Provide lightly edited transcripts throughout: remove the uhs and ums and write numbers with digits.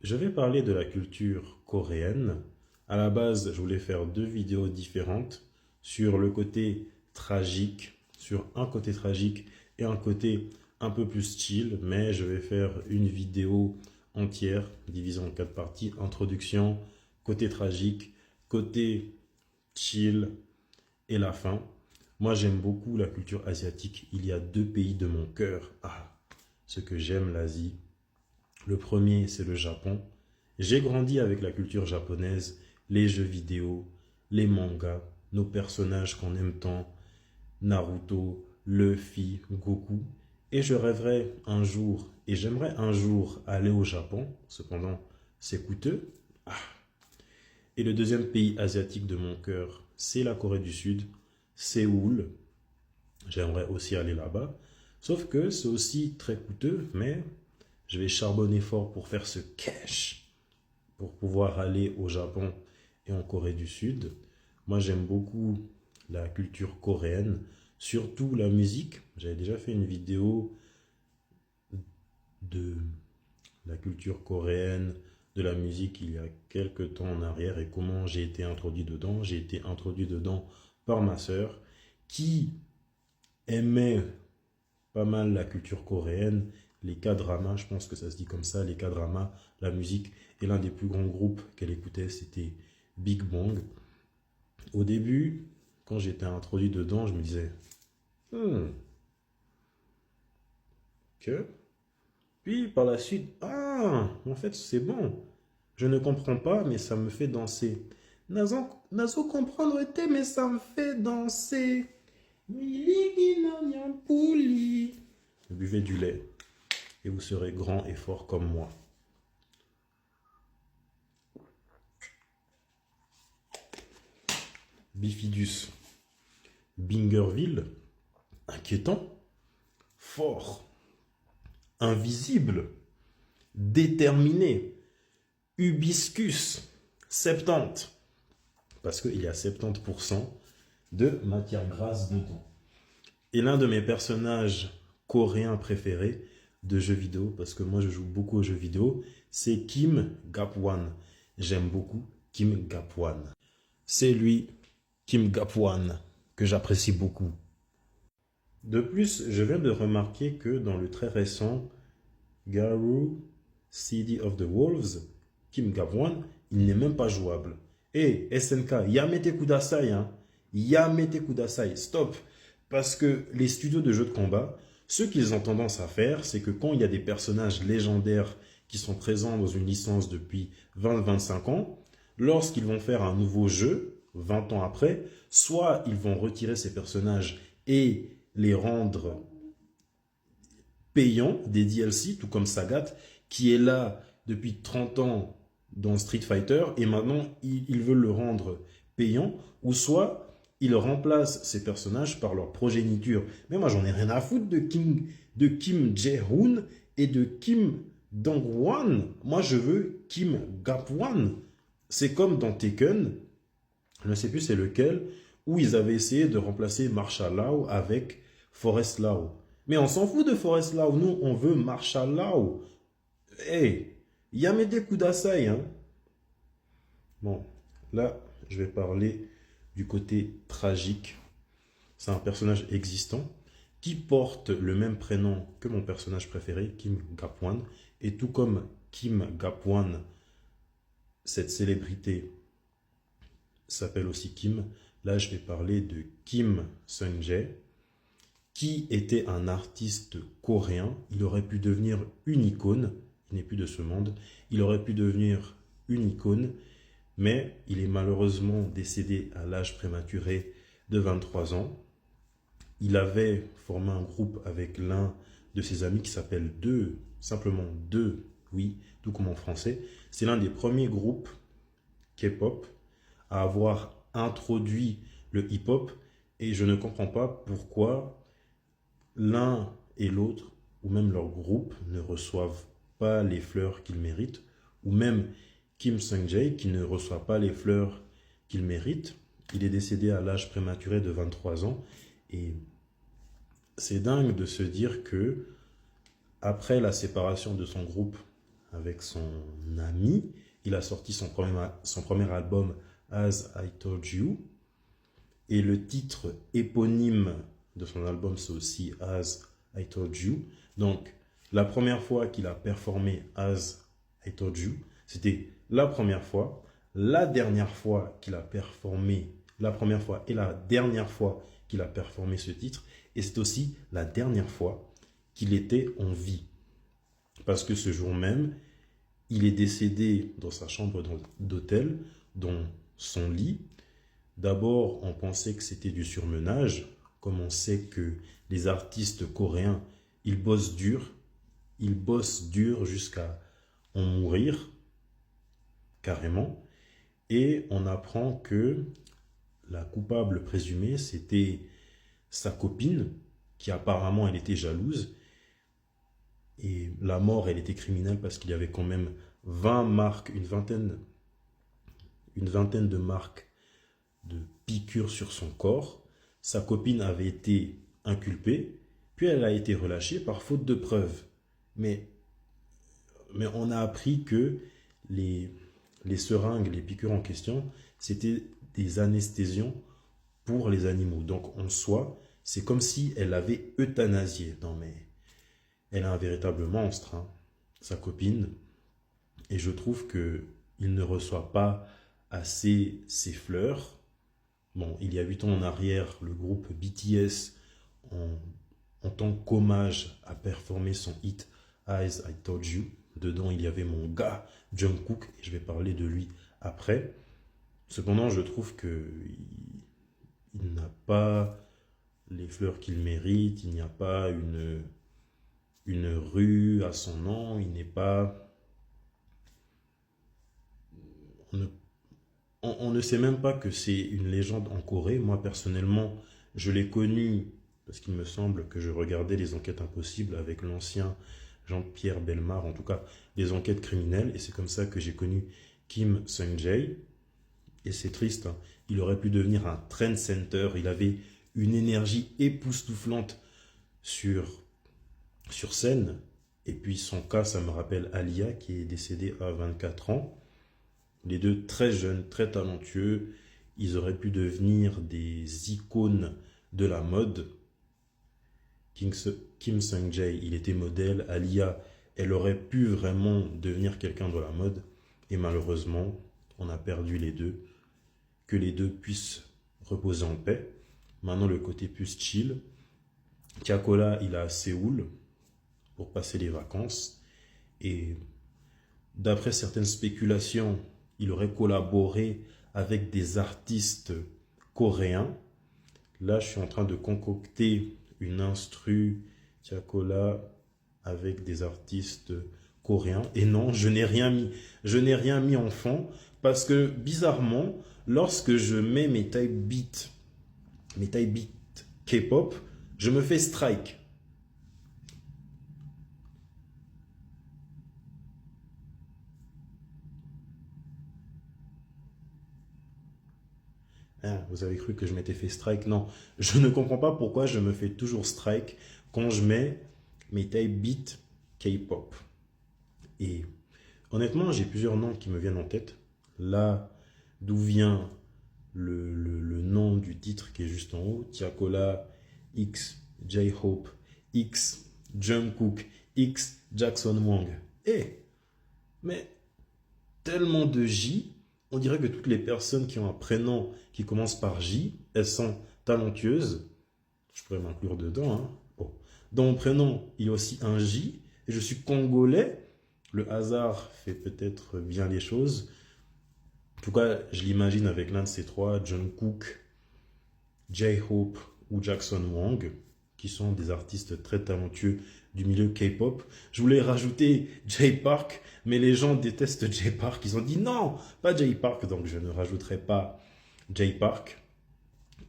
Je vais parler de la culture coréenne. À la base, je voulais faire deux vidéos différentes sur le côté tragique, sur un côté tragique et un côté un peu plus chill, mais je vais faire une vidéo entière divisée en quatre parties. Introduction, côté tragique, côté chill et la fin. Moi, j'aime beaucoup la culture asiatique. Il y a deux pays de mon cœur. Ah, ce que j'aime l'Asie. Le premier, c'est le Japon. J'ai grandi avec la culture japonaise, les jeux vidéo, les mangas, nos personnages qu'on aime tant, Naruto, Luffy, Goku. Et je rêverais un jour, et j'aimerais un jour aller au Japon, cependant c'est coûteux. Ah. Et le deuxième pays asiatique de mon cœur, c'est la Corée du Sud, Séoul. J'aimerais aussi aller là-bas. Sauf que c'est aussi très coûteux, mais je vais charbonner fort pour faire ce cash, pour pouvoir aller au Japon et en Corée du Sud. Moi, j'aime beaucoup la culture coréenne, surtout la musique. J'avais déjà fait une vidéo de la culture coréenne, de la musique il y a quelques temps en arrière et comment j'ai été introduit dedans. J'ai été introduit dedans par ma sœur qui aimait pas mal la culture coréenne, les K-dramas, je pense que ça se dit comme ça, les K-dramas, la musique. Et l'un des plus grands groupes qu'elle écoutait, c'était Big Bang. Au début, quand j'étais introduit dedans, je me disais, hmm, que. Puis par la suite, ah, en fait, c'est bon. Je ne comprends pas, mais ça me fait danser. Nazo comprendre était, mais ça me fait danser. Buvez du lait et vous serez grand et fort comme moi. Bifidus, Bingerville, inquiétant, fort, invisible, déterminé, hibiscus, 70, parce qu'il y a 70% de matière grasse dedans. Et l'un de mes personnages coréens préférés de jeux vidéo, parce que moi je joue beaucoup aux jeux vidéo, c'est Kim Gapwan. J'aime beaucoup Kim Gapwan. C'est lui, Kim Gapwan, que j'apprécie beaucoup. De plus, je viens de remarquer que dans le très récent Garou City of the Wolves, Kim Gapwan, il n'est même pas jouable. Et SNK, Yamete Kudasai, hein. Yamete Kudasai, stop. Parce que les studios de jeux de combat, ce qu'ils ont tendance à faire, c'est que quand il y a des personnages légendaires qui sont présents dans une licence depuis 20-25 ans, lorsqu'ils vont faire un nouveau jeu, 20 ans après, soit ils vont retirer ces personnages et les rendre payants, des DLC, tout comme Sagat, qui est là depuis 30 ans dans Street Fighter, et maintenant ils veulent le rendre payant, ou soit ils remplacent ces personnages par leur progéniture. Mais moi, j'en ai rien à foutre de Kim Jae-hoon et de Kim Dong-wan. Moi, je veux Kim Gap-wan. C'est comme dans Tekken, je ne sais plus c'est lequel, où ils avaient essayé de remplacer Marshall Lau avec Forest Lau. Mais on s'en fout de Forest Lau. Nous, on veut Marshall Lau. Hey, Yamete Kudasai, hein. Bon, là, je vais parler du côté tragique. C'est un personnage existant qui porte le même prénom que mon personnage préféré, Kim Gapwan. Et tout comme Kim Gapwan, cette célébrité s'appelle aussi Kim. Là, je vais parler de Kim Sung-jae, qui était un artiste coréen. Il aurait pu devenir une icône. Il n'est plus de ce monde. Il aurait pu devenir une icône, mais il est malheureusement décédé à l'âge prématuré de 23 ans. Il avait formé un groupe avec l'un de ses amis qui s'appelle Deux, simplement Deux, oui, tout comme en français. C'est l'un des premiers groupes K-pop à avoir introduit le hip-hop et je ne comprends pas pourquoi l'un et l'autre, ou même leur groupe, ne reçoivent pas les fleurs qu'ils méritent, ou même Kim Sung-jae qui ne reçoit pas les fleurs qu'il mérite. Il est décédé à l'âge prématuré de 23 ans et c'est dingue de se dire que après la séparation de son groupe avec son ami. Il a sorti son premier album, As I Told You. Et le titre éponyme de son album, c'est aussi As I Told You. Donc, la première fois qu'il a performé As I Told You, c'était la première fois. La dernière fois qu'il a performé, la première fois et la dernière fois qu'il a performé ce titre. Et c'est aussi la dernière fois qu'il était en vie. Parce que ce jour même, il est décédé dans sa chambre d'hôtel, dans son lit. D'abord, on pensait que c'était du surmenage, comme on sait que les artistes coréens, ils bossent dur jusqu'à en mourir, carrément. Et on apprend que la coupable présumée, c'était sa copine, qui apparemment, elle était jalouse. Et la mort, elle était criminelle parce qu'il y avait quand même 20 marques, une vingtaine de marques de piqûres sur son corps. Sa copine avait été inculpée, puis elle a été relâchée par faute de preuves. Mais on a appris que les seringues, les piqûres en question, c'était des anesthésiants pour les animaux. Donc en soi, c'est comme si elle avait euthanasié. Non mais, elle est un véritable monstre, hein, sa copine. Et je trouve qu'il ne reçoit pas assez ses fleurs. Bon, il y a 8 ans en arrière, le groupe BTS, en tant qu'hommage, a performé son hit As I Told You. Dedans, il y avait mon gars, Jungkook, et je vais parler de lui après. Cependant, je trouve qu'il n'a pas les fleurs qu'il mérite, il n'y a pas une rue à son nom, il n'est pas... On ne sait même pas que c'est une légende en Corée. Moi, personnellement, je l'ai connu parce qu'il me semble que je regardais les enquêtes impossibles avec l'ancien Jean-Pierre Bellemare, en tout cas, les enquêtes criminelles. Et c'est comme ça que j'ai connu Kim Sung-jae. Et c'est triste, hein. Il aurait pu devenir un trendsetter. Il avait une énergie époustouflante sur scène. Et puis son cas, ça me rappelle Alia qui est décédée à 24 ans. Les deux très jeunes, très talentueux, ils auraient pu devenir des icônes de la mode. Kim Sung-jae, il était modèle. Alia, elle aurait pu vraiment devenir quelqu'un dans la mode. Et malheureusement, on a perdu les deux. Que les deux puissent reposer en paix. Maintenant, le côté plus chill. Tiakola, il est à Séoul pour passer les vacances. Et d'après certaines spéculations, il aurait collaboré avec des artistes coréens. Là, je suis en train de concocter une instru Tiakola avec des artistes coréens. Et non, je n'ai rien mis. Je n'ai rien mis en fond parce que bizarrement, lorsque je mets mes type beats K-pop, je me fais strike. Ah, vous avez cru que je m'étais fait strike? Non, je ne comprends pas pourquoi je me fais toujours strike quand je mets mes type beats K-pop. Et honnêtement, j'ai plusieurs noms qui me viennent en tête. Là, d'où vient le nom du titre qui est juste en haut, Tiakola, X, J-Hope, X, Jungkook, X, Jackson Wang. Eh, mais tellement de J, on dirait que toutes les personnes qui ont un prénom qui commence par J, elles sont talentueuses. Je pourrais m'inclure dedans, hein. Bon. Dans mon prénom, il y a aussi un J, et je suis congolais. Le hasard fait peut-être bien les choses. En tout cas, je l'imagine avec l'un de ces trois, Jungkook, J-Hope ou Jackson Wang, qui sont des artistes très talentueux du milieu K-pop. Je voulais rajouter Jay Park, mais les gens détestent Jay Park. Ils ont dit non, pas Jay Park, donc je ne rajouterai pas Jay Park.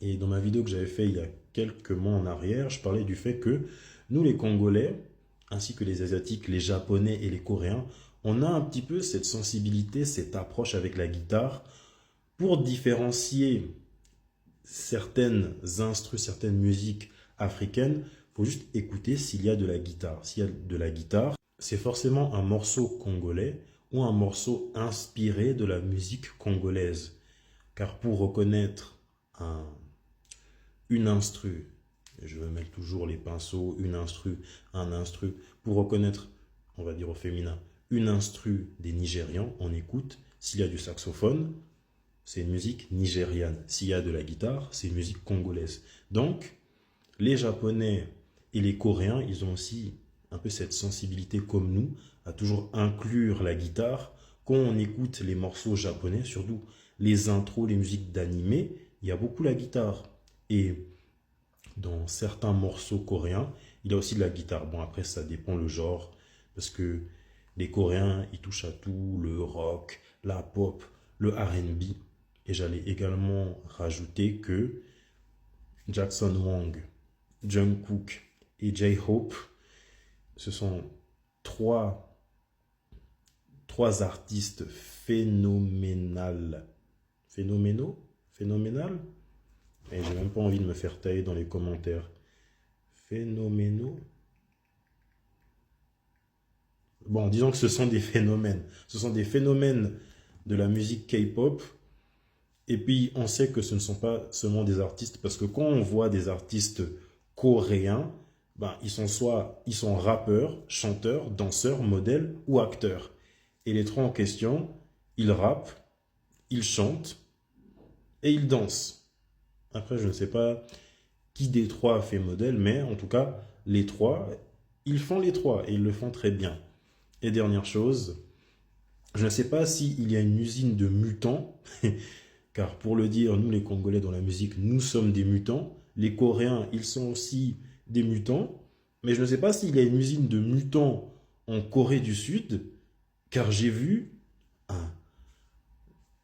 Et dans ma vidéo que j'avais fait il y a quelques mois en arrière, je parlais du fait que nous, les Congolais, ainsi que les Asiatiques, les Japonais et les Coréens, on a un petit peu cette sensibilité, cette approche avec la guitare pour différencier certaines instrus, certaines musiques africaines. Il faut juste écouter s'il y a de la guitare. S'il y a de la guitare, c'est forcément un morceau congolais ou un morceau inspiré de la musique congolaise. Car pour reconnaître un, une instru, je vais mettre toujours les pinceaux, une instru, un instru, pour reconnaître, on va dire au féminin, une instru des Nigérians, on écoute, s'il y a du saxophone, c'est une musique nigériane. S'il y a de la guitare, c'est une musique congolaise. Donc, les Japonais et les Coréens, ils ont aussi un peu cette sensibilité comme nous, à toujours inclure la guitare. Quand on écoute les morceaux japonais, surtout les intros, les musiques d'animé, il y a beaucoup la guitare. Et dans certains morceaux coréens, il y a aussi de la guitare. Bon, après, ça dépend le genre, parce que les Coréens, ils touchent à tout, le rock, la pop, le R&B. Et j'allais également rajouter que Jackson Wang, Jungkook et J-Hope, ce sont trois, trois artistes phénoménales. Phénoménaux? Phénoménal? Et j'ai même pas envie de me faire tailler dans les commentaires. Phénoménaux? Bon, disons que ce sont des phénomènes. Ce sont des phénomènes de la musique K-pop. Et puis, on sait que ce ne sont pas seulement des artistes, parce que quand on voit des artistes coréens, ben, ils sont rappeurs, chanteurs, danseurs, modèles ou acteurs. Et les trois en question, ils rappent, ils chantent et ils dansent. Après, je ne sais pas qui des trois a fait modèle, mais en tout cas, les trois, ils font les trois et ils le font très bien. Et dernière chose, je ne sais pas s'il y a une usine de mutants, car pour le dire, nous les Congolais dans la musique, nous sommes des mutants. Les Coréens, ils sont aussi des mutants. Mais je ne sais pas s'il y a une usine de mutants en Corée du Sud, car j'ai vu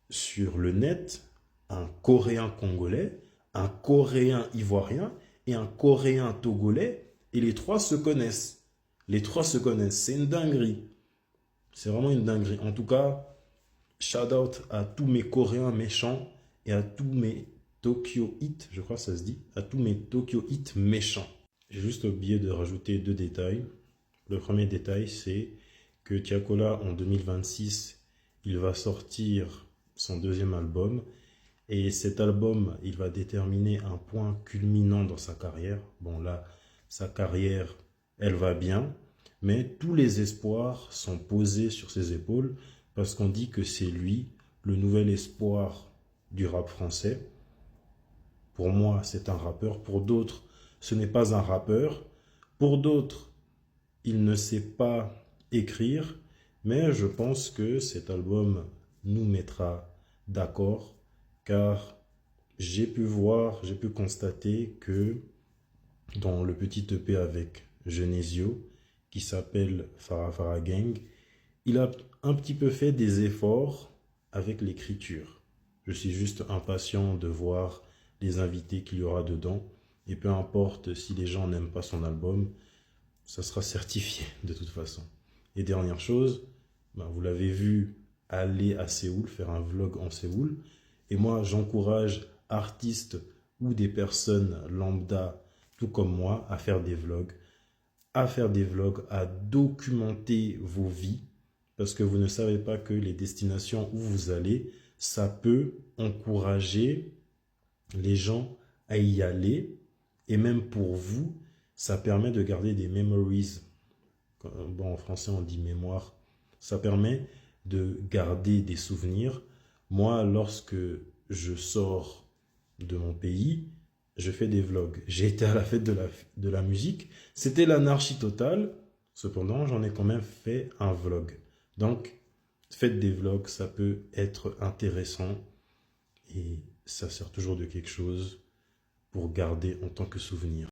sur le net un Coréen congolais, un Coréen ivoirien et un Coréen togolais, et les trois se connaissent. Les trois se connaissent. C'est une dinguerie. C'est vraiment une dinguerie. En tout cas, shout out à tous mes Coréens méchants et à tous mes Tokyo Hit, je crois que ça se dit, à tous mes Tokyo Hit méchants. J'ai juste oublié de rajouter deux détails. Le premier détail, c'est que Tiakola, en 2026, il va sortir son deuxième album. Et cet album, il va déterminer un point culminant dans sa carrière. Bon, là, sa carrière, elle va bien. Mais tous les espoirs sont posés sur ses épaules parce qu'on dit que c'est lui, le nouvel espoir du rap français. Pour moi, c'est un rappeur. Pour d'autres, ce n'est pas un rappeur. Pour d'autres, il ne sait pas écrire. Mais je pense que cet album nous mettra d'accord car j'ai pu voir, j'ai pu constater que dans le petit EP avec Genesio, qui s'appelle Farah Farah Gang, il a un petit peu fait des efforts avec l'écriture. Je suis juste impatient de voir les invités qu'il y aura dedans. Et peu importe si les gens n'aiment pas son album, ça sera certifié de toute façon. Et dernière chose, ben vous l'avez vu aller à Séoul, faire un vlog en Séoul. Et moi, j'encourage artistes ou des personnes lambda, tout comme moi, à faire des vlogs, à documenter vos vies, parce que vous ne savez pas que les destinations où vous allez, ça peut encourager les gens à y aller, et même pour vous, ça permet de garder des memories. Bon, en français, on dit mémoire. Ça permet de garder des souvenirs. Moi, lorsque je sors de mon pays, je fais des vlogs. J'ai été à la fête de la musique. C'était l'anarchie totale. Cependant, j'en ai quand même fait un vlog. Donc, faites des vlogs, ça peut être intéressant. Et ça sert toujours de quelque chose pour garder en tant que souvenir.